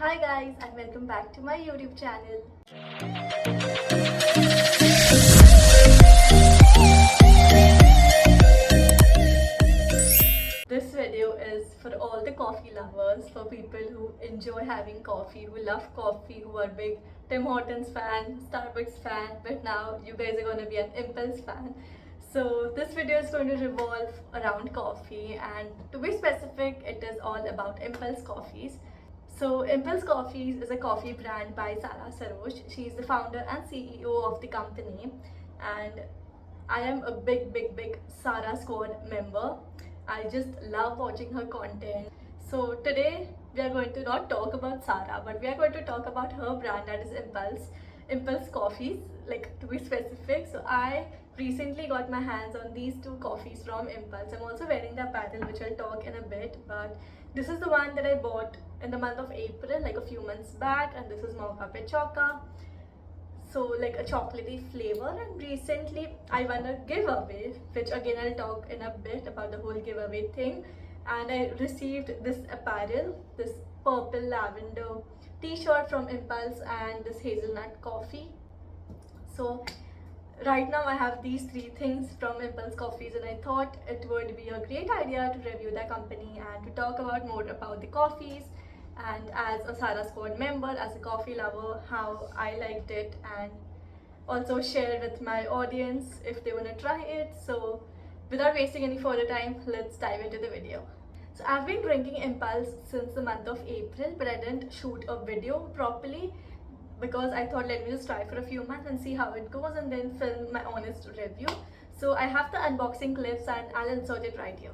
Hi guys, and welcome back to my YouTube channel. This video is for all the coffee lovers, for people who enjoy having coffee, who love coffee, who are big Tim Hortons fan, Starbucks fan, but now you guys are going to be an Impulse fan. So this video is going to revolve around coffee, and to be specific, it is all about Impulse coffees. So Impulse Coffees is a coffee brand by Sara Sarosh. She is the founder and CEO of the company, and I am a big Sara Squad member. I just love watching her content. So today we are going to not talk about Sara, but we are going to talk about her brand, that is Impulse Coffees, like to be specific. So I recently got my hands on these two coffees from Impulse. I'm also wearing the apparel, which I'll talk in a bit, but this is the one that I bought in the month of April, like a few months back, and this is Mocha Pechoka. So like a chocolatey flavor, and recently I won a giveaway, which again I'll talk in a bit about the whole giveaway thing. And I received this apparel, this purple lavender t-shirt from Impulse, and this hazelnut coffee. So right now I have these three things from Impulse Coffees, and I thought it would be a great idea to review the company and to talk about more about the coffees, and as a Sara Squad member, as a coffee lover, how I liked it, and also share with my audience if they want to try it. So without wasting any further time, let's dive into the video. So I've been drinking Impulse since the month of April, but I didn't shoot a video properly because I thought let me just try for a few months and see how it goes and then film my honest review. So I have the unboxing clips and I'll insert it right here.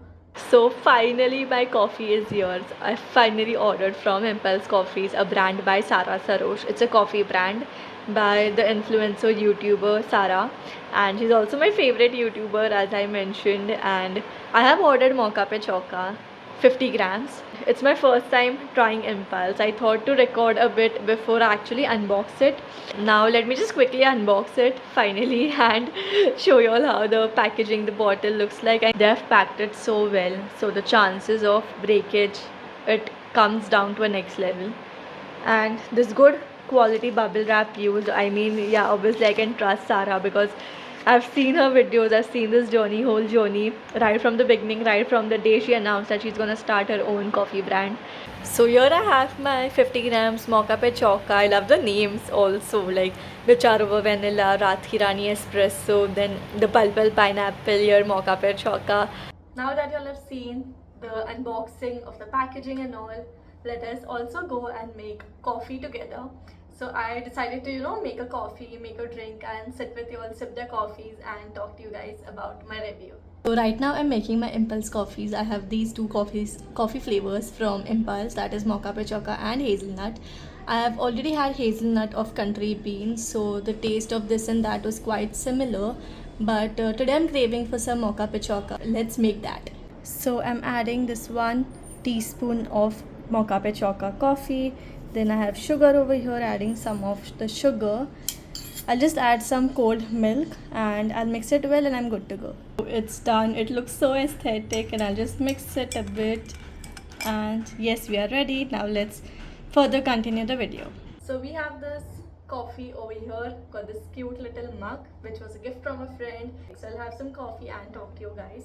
So finally my coffee is yours. I finally ordered from Impulse Coffees, a brand by Sara Sarosh. It's a coffee brand by the influencer YouTuber Sara, and she's also my favorite YouTuber, as I mentioned. And I have ordered Mocha Pechoka 50 grams. It's my first time trying Impulse. I thought to record a bit before I actually unbox it. Now let me just quickly unbox it finally and show you all how the packaging, the bottle looks like. And they've packed it so well, so the chances of breakage, it comes down to a next level. And this good quality bubble wrap used. I mean, yeah, obviously I can trust Sara because I've seen her videos, I've seen this journey, whole journey, right from the beginning, right from the day she announced that she's gonna start her own coffee brand. So here I have my 50 grams Mocha Pechoka. I love the names also, like the Charova Vanilla, Rathi Rani Espresso, then the Pulpal Pineapple, here Mocha Pechoka. Now that you all have seen the unboxing of the packaging and all, let us also go and make coffee together. So I decided to, make a coffee, make a drink, and sit with you all, sip their coffees, and talk to you guys about my review. So right now I'm making my Impulse coffees. I have these two coffee flavors from Impulse, that is Mocha Pechoka and hazelnut. I have already had hazelnut of country beans, so the taste of this and that was quite similar. But today I'm craving for some Mocha Pechoka. Let's make that. So I'm adding this 1 teaspoon of Mocha Pechoka coffee. Then I have sugar over here, adding some of the sugar. I'll just add some cold milk and I'll mix it well and I'm good to go. It's done. It looks so aesthetic, and I'll just mix it a bit. And yes, we are ready. Now let's further continue the video. So we have this coffee over here, got this cute little mug which was a gift from a friend. So I'll have some coffee and talk to you guys.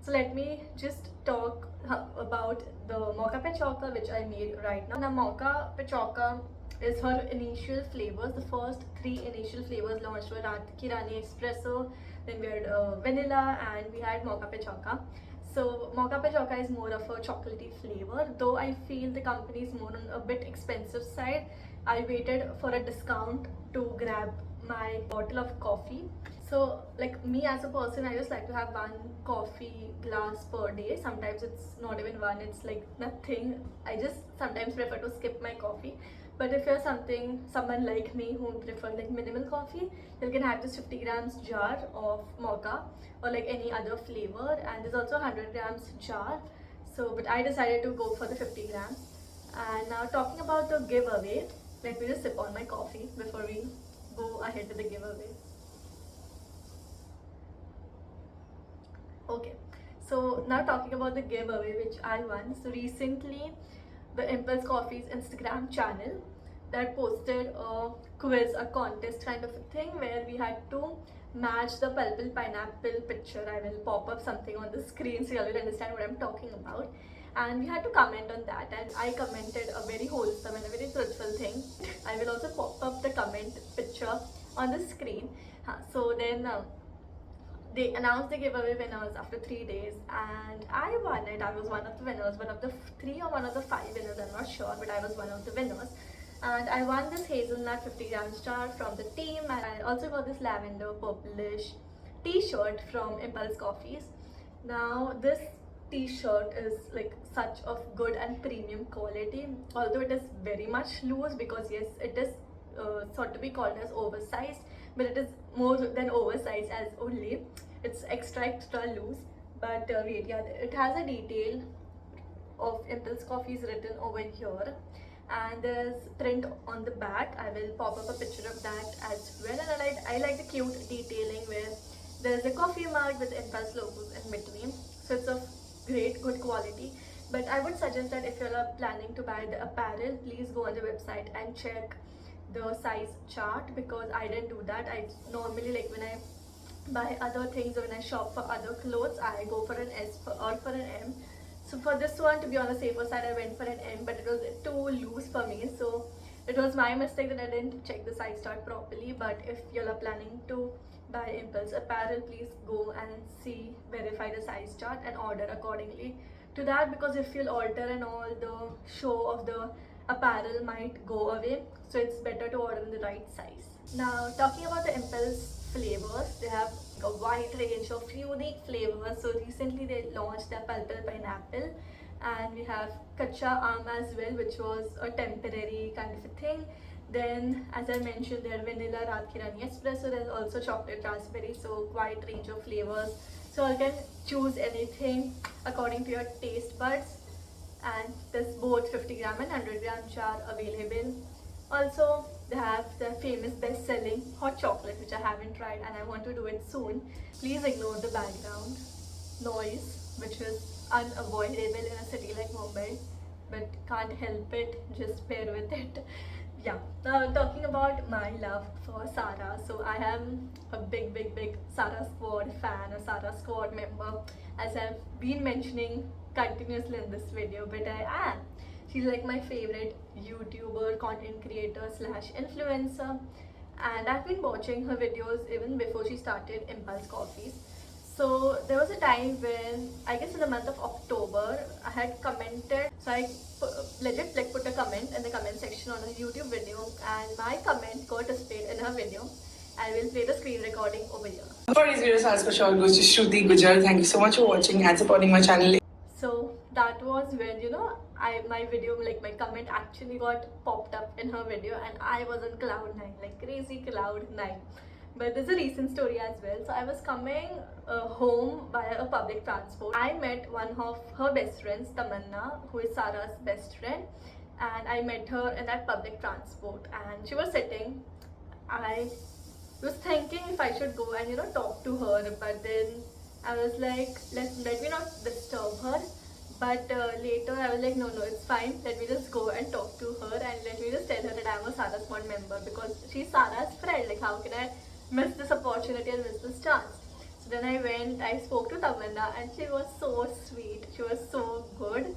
So let me just talk about the Mocha Pechoka which I made right now. Now Mocha Pechoka is her initial flavors. The first three initial flavors launched were Rathi Rani Espresso, then we had vanilla, and we had Mocha Pechoka. So Mocha Pechoka is more of a chocolatey flavor, though I feel the company is more on a bit expensive side. I waited for a discount to grab my bottle of coffee. So like me as a person, I just like to have one coffee glass per day. Sometimes it's not even one, it's like nothing. I just sometimes prefer to skip my coffee. But if you're someone like me who prefer like minimal coffee, you can have this 50 grams jar of mocha or like any other flavor, and there's also 100 grams jar. So but I decided to go for the 50 grams. And now talking about the giveaway, let me just sip on my coffee before we go ahead with the giveaway. Okay, so now talking about the giveaway which I won. So recently the Impulse Coffee's Instagram channel that posted a quiz, a contest kind of a thing where we had to match the purple pineapple picture. I will pop up something on the screen so you will understand what I'm talking about. And we had to comment on that, and I commented a very wholesome and a very truthful thing. I will also pop up the comment picture on the screen. So then they announced the giveaway winners after 3 days, and I won it. I was one of the winners, one of the 3 or 1 of the 5 winners, I'm not sure, but I was one of the winners. And I won this hazelnut 50-gram jar from the team, and I also got this lavender purplish t-shirt from Impulse Coffees. Now this t-shirt is like such of good and premium quality, although it is very much loose, because yes, it is sort to be called as oversized, but it is more than oversized, as only it's extra loose. But wait, yeah, it has a detail of Impulse Coffees written over here, and there's print on the back. I will pop up a picture of that as well. And I like the cute detailing where there's a coffee mug with Impulse logos in between, so it's of great good quality. But I would suggest that if you're planning to buy the apparel, please go on the website and check the size chart, because I didn't do that. I normally, like, when I buy other things or when I shop for other clothes, I go for an S or for an M. So for this one, to be on the safer side, I went for an M, but it was too loose for me, so it was my mistake that I didn't check the size chart properly. But if you're planning to buy Impulse apparel, please go and verify the size chart and order accordingly to that, because if you'll alter and all, the show of the apparel might go away, so it's better to order in the right size. Now, talking about the Impulse flavors, they have a wide range of unique flavors. So recently they launched their purple pineapple, and we have kacha aam as well, which was a temporary kind of a thing. Then, as I mentioned, their vanilla Raat Ki Rani espresso. There's also chocolate raspberry, so quite range of flavors. So you can choose anything according to your taste buds. And there's both 50-gram and 100-gram jar available. Also, they have the famous best-selling hot chocolate, which I haven't tried and I want to do it soon. Please ignore the background noise, which is unavoidable in a city like Mumbai, but can't help it, just bear with it. Yeah, now talking about my love for Sara. So I am a big Sara Squad fan, a Sara Squad member, as I've been mentioning continuously in this video, but I am. She's like my favorite YouTuber, content creator slash influencer, and I've been watching her videos even before she started Impulse Coffees. So there was a time when, I guess in the month of October, I had commented. So I legit like put a comment in the comment section on a YouTube video, and my comment got displayed in her video. I will play the screen recording over here. For these videos, as per sure goes to Shruti Gujjar. Thank you so much for watching and supporting my channel. So that was when, you know, my video, like my comment actually got popped up in her video, and I was on cloud 9, like crazy cloud 9. But there's a recent story as well. So I was coming home via a public transport. I met one of her best friends, Tamanna, who is Sara's best friend, and I met her in that public transport, and she was sitting. I was thinking if I should go and, you know, talk to her, but then I was like, let me not disturb her. But later I was like, no, it's fine. Let me just go and talk to her, and let me just tell her that I'm a Sara Squad member, because she's Sara's friend. Like, how can I miss this opportunity and miss this chance? So then I went, I spoke to Tamanna, and she was so sweet. She was so good.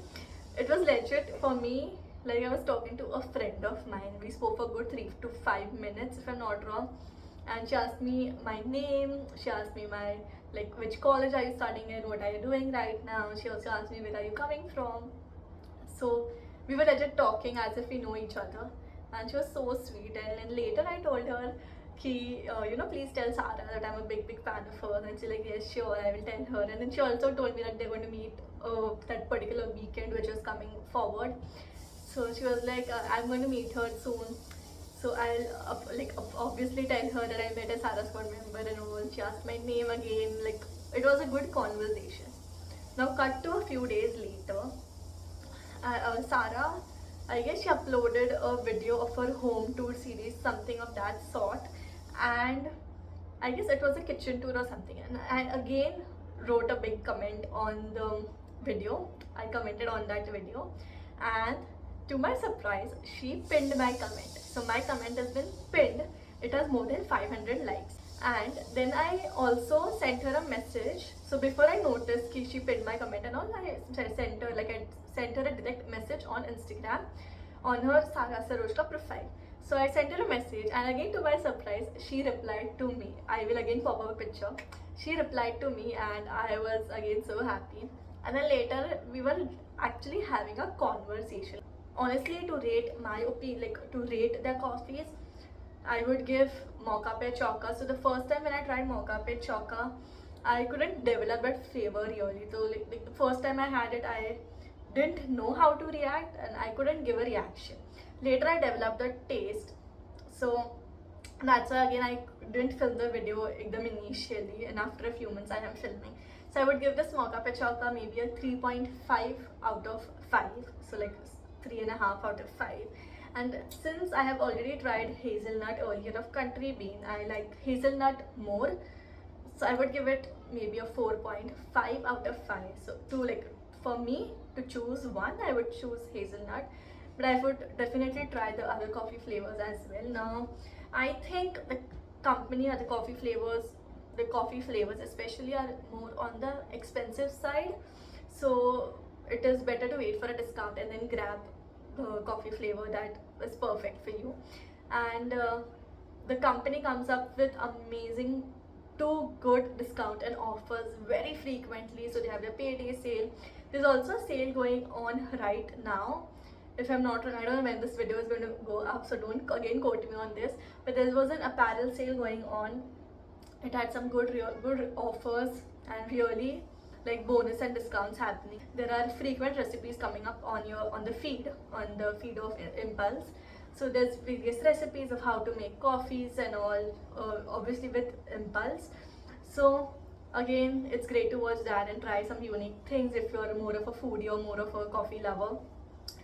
It was legit for me. Like, I was talking to a friend of mine. We spoke for a good 3 to 5 minutes, if I'm not wrong. And she asked me my name. She asked me which college are you studying in, what are you doing right now. She also asked me, where are you coming from. So we were legit talking as if we know each other, and she was so sweet. And then later I told her, you know, please tell Sara that I'm a big fan of hers. And she's like, yes, sure, I will tell her. And then she also told me that they're going to meet that particular weekend which is coming forward. So she was like, I'm going to meet her soon. So I'll obviously tell her that I met a Sara Squad member and all. She asked my name again. Like, it was a good conversation. Now cut to a few days later. Sara, I guess she uploaded a video of her home tour series, something of that sort. And I guess it was a kitchen tour or something. And I again wrote a big comment on the video. I commented on that video. And to my surprise, she pinned my comment. So my comment has been pinned. It has more than 500 likes. And then I also sent her a message. So before I noticed that she pinned my comment and all, I sent her a direct message on Instagram on her Saga Saroshka profile. So I sent her a message, and again to my surprise, she replied to me. I will again pop up a picture. She replied to me, and I was again so happy. And then later we were actually having a conversation. Honestly, to rate my opinion, like to rate their coffees, I would give Mocha Pe Choca. So the first time when I tried Mocha Pe Choca, I couldn't develop that flavor really. So like the first time I had it, I didn't know how to react and I couldn't give a reaction. Later I developed the taste. So that's why again I didn't film the video initially, and after a few months I am filming. So I would give this Mocha Pe Choca maybe a 3.5 out of 5. So like 3.5 out of 5. And since I have already tried hazelnut earlier of Country Bean, I like hazelnut more. So I would give it maybe a 4.5 out of 5. So for me to choose one, I would choose hazelnut. But I would definitely try the other coffee flavors as well. Now, I think the company or the coffee flavors especially are more on the expensive side. So it is better to wait for a discount and then grab the coffee flavor that is perfect for you. And the company comes up with amazing too good discount and offers very frequently. So they have their payday sale. There's also a sale going on right now. If I'm not wrong, I don't know when this video is going to go up, so don't again quote me on this. But there was an apparel sale going on. It had some good offers and really like bonus and discounts happening. There are frequent recipes coming up on the feed of Impulse. So there's various recipes of how to make coffees and all, obviously with Impulse. So again, it's great to watch that and try some unique things if you're more of a foodie or more of a coffee lover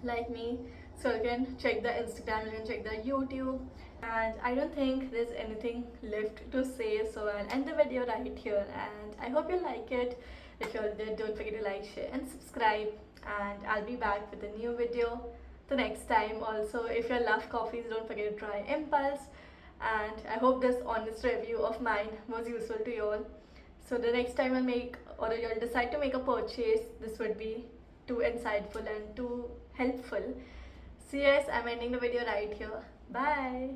like me. So you can check the Instagram, you can check the YouTube, and I don't think there's anything left to say, so I'll end the video right here, and I hope you like it. If you all did, don't forget to like, share and subscribe, and I'll be back with a new video the next time. Also, if you love coffees, don't forget to try Impulse, and I hope this honest review of mine was useful to you all. So the next time you'll decide to make a purchase, this would be too insightful and too helpful. So yes, I'm ending the video right here. Bye.